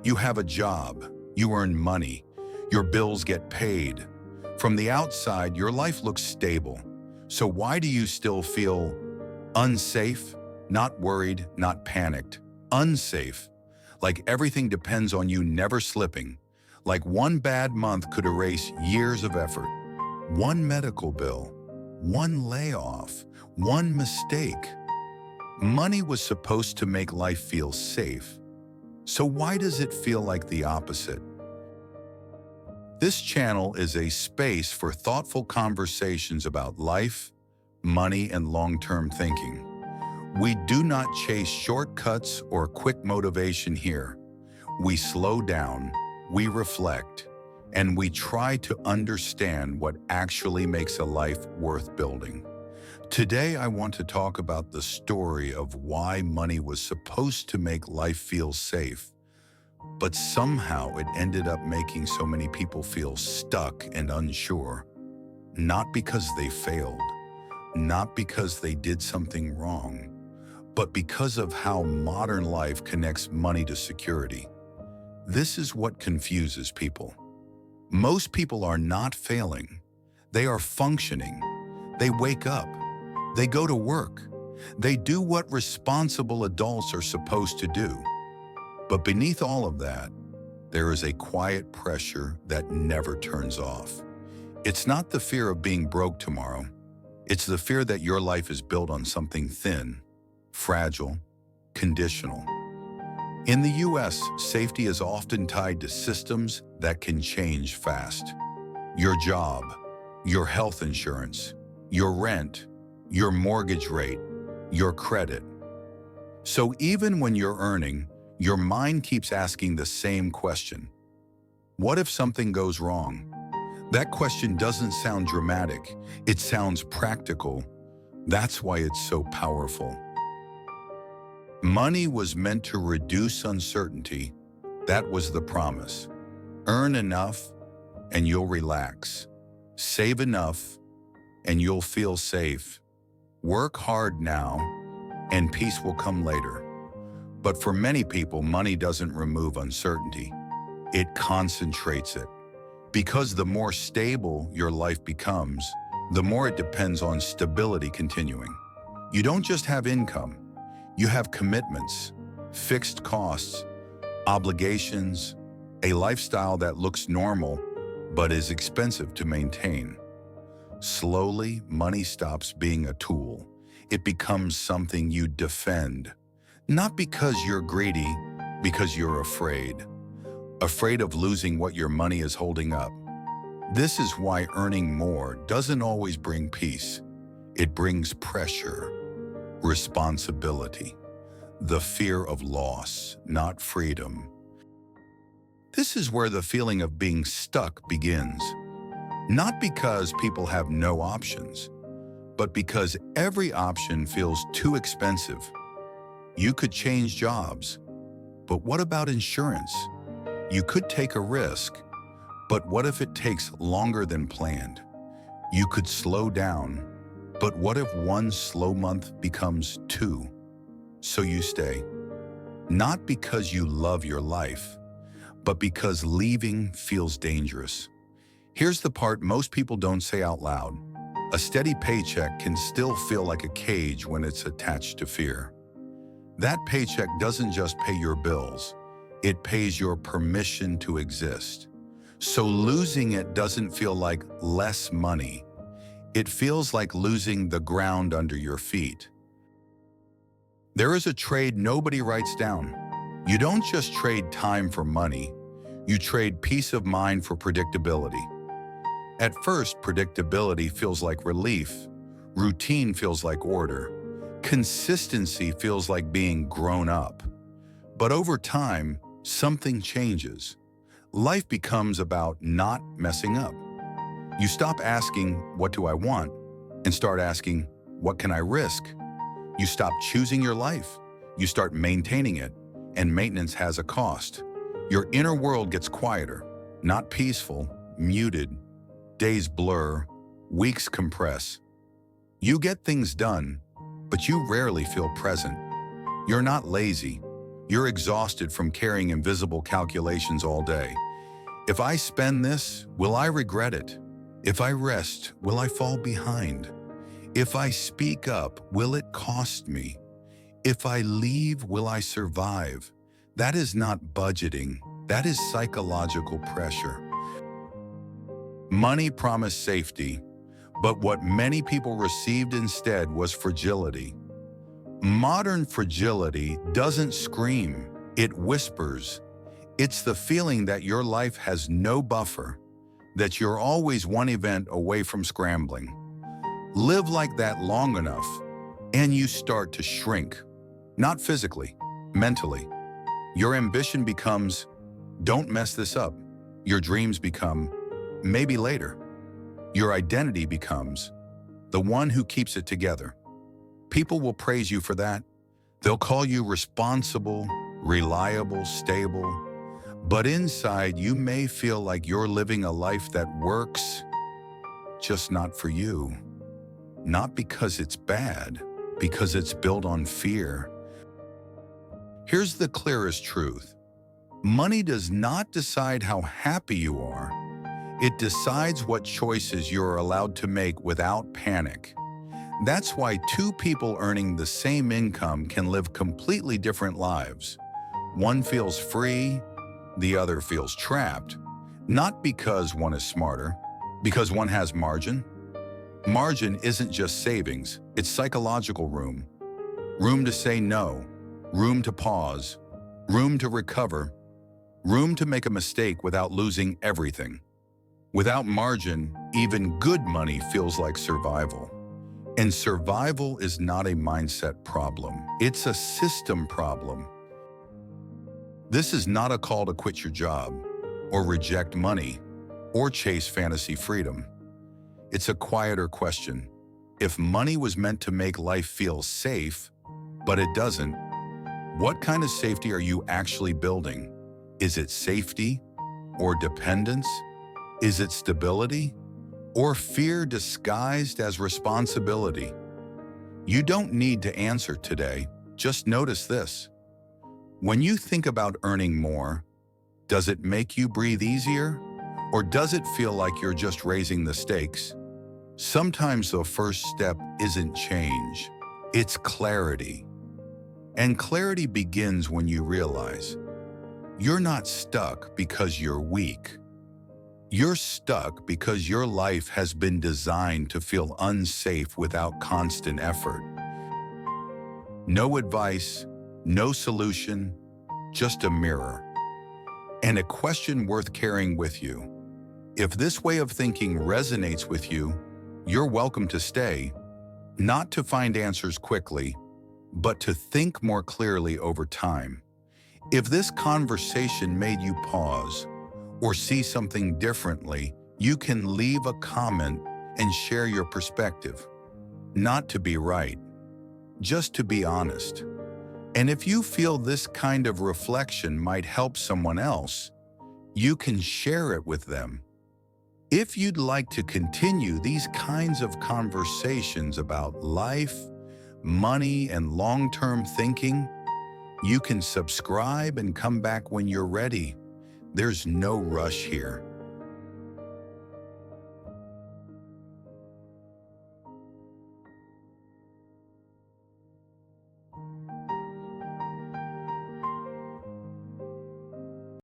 You have a job, you earn money, your bills get paid. From the outside, your life looks stable. So why do you still feel unsafe? Not worried, not panicked. Unsafe. Like everything depends on you never slipping. Like one bad month could erase years of effort. One medical bill, one layoff, one mistake. Money was supposed to make life feel safe. So why does it feel like the opposite? This channel is a space for thoughtful conversations about life, money, and long-term thinking. We do not chase shortcuts or quick motivation here. We slow down, we reflect, and we try to understand what actually makes a life worth building. Today, I want to talk about the story of why money was supposed to make life feel safe, but somehow it ended up making so many people feel stuck and unsure. Not because they failed, not because they did something wrong, but because of how modern life connects money to security. This is what confuses people. Most people are not failing. They are functioning. They wake up. They go to work. They do what responsible adults are supposed to do. But beneath all of that, there is a quiet pressure that never turns off. It's not the fear of being broke tomorrow. It's the fear that your life is built on something thin, fragile, conditional. In the US, safety is often tied to systems that can change fast. Your job, your health insurance, your rent, your mortgage rate, your credit. So even when you're earning, your mind keeps asking the same question. What if something goes wrong? That question doesn't sound dramatic. It sounds practical. That's why it's so powerful. Money was meant to reduce uncertainty. That was the promise. Earn enough and you'll relax. Save enough and you'll feel safe. Work hard now and peace will come later. But for many people, money doesn't remove uncertainty. It concentrates it. Because the more stable your life becomes, the more it depends on stability continuing. You don't just have income. You have commitments, fixed costs, obligations, a lifestyle that looks normal but is expensive to maintain. Slowly, money stops being a tool. It becomes something you defend. Not because you're greedy, because you're afraid. Afraid of losing what your money is holding up. This is why earning more doesn't always bring peace. It brings pressure, responsibility, the fear of loss, not freedom. This is where the feeling of being stuck begins. Not because people have no options, but because every option feels too expensive. You could change jobs, but what about insurance? You could take a risk, but what if it takes longer than planned? You could slow down, but what if one slow month becomes two? So you stay. Not because you love your life, but because leaving feels dangerous. Here's the part most people don't say out loud. A steady paycheck can still feel like a cage when it's attached to fear. That paycheck doesn't just pay your bills, it pays your permission to exist. So losing it doesn't feel like less money. It feels like losing the ground under your feet. There is a trade nobody writes down. You don't just trade time for money, you trade peace of mind for predictability. At first, predictability feels like relief. Routine feels like order. Consistency feels like being grown up. But over time, something changes. Life becomes about not messing up. You stop asking, what do I want? And start asking, what can I risk? You stop choosing your life. You start maintaining it. And maintenance has a cost. Your inner world gets quieter, not peaceful, muted. Days blur, weeks compress. You get things done, but you rarely feel present. You're not lazy. You're exhausted from carrying invisible calculations all day. If I spend this, will I regret it? If I rest, will I fall behind? If I speak up, will it cost me? If I leave, will I survive? That is not budgeting. That is psychological pressure. Money promised safety, but what many people received instead was fragility. Modern fragility doesn't scream, it whispers. It's the feeling that your life has no buffer, that you're always one event away from scrambling. Live like that long enough, and you start to shrink. Not physically, mentally. Your ambition becomes, don't mess this up. Your dreams become, maybe later. Your identity becomes, the one who keeps it together. People will praise you for that. They'll call you responsible, reliable, stable. But inside, you may feel like you're living a life that works, just not for you. Not because it's bad, because it's built on fear. Here's the clearest truth. Money does not decide how happy you are. It decides what choices you're allowed to make without panic. That's why two people earning the same income can live completely different lives. One feels free, the other feels trapped. Not because one is smarter, because one has margin. Margin isn't just savings, it's psychological room. Room to say no, room to pause, room to recover, room to make a mistake without losing everything. Without margin, even good money feels like survival. And survival is not a mindset problem, it's a system problem. This is not a call to quit your job, or reject money, or chase fantasy freedom. It's a quieter question. If money was meant to make life feel safe, but it doesn't, what kind of safety are you actually building? Is it safety or dependence? Is it stability or fear disguised as responsibility? You don't need to answer today, just notice this. When you think about earning more, does it make you breathe easier? Or does it feel like you're just raising the stakes? Sometimes the first step isn't change, it's clarity. And clarity begins when you realize you're not stuck because you're weak. You're stuck because your life has been designed to feel unsafe without constant effort. No advice, no solution, just a mirror. And a question worth carrying with you. If this way of thinking resonates with you, you're welcome to stay, not to find answers quickly, but to think more clearly over time. If this conversation made you pause or see something differently, you can leave a comment and share your perspective. Not to be right, just to be honest. And if you feel this kind of reflection might help someone else, you can share it with them. If you'd like to continue these kinds of conversations about life, money, and long-term thinking, you can subscribe and come back when you're ready. There's no rush here.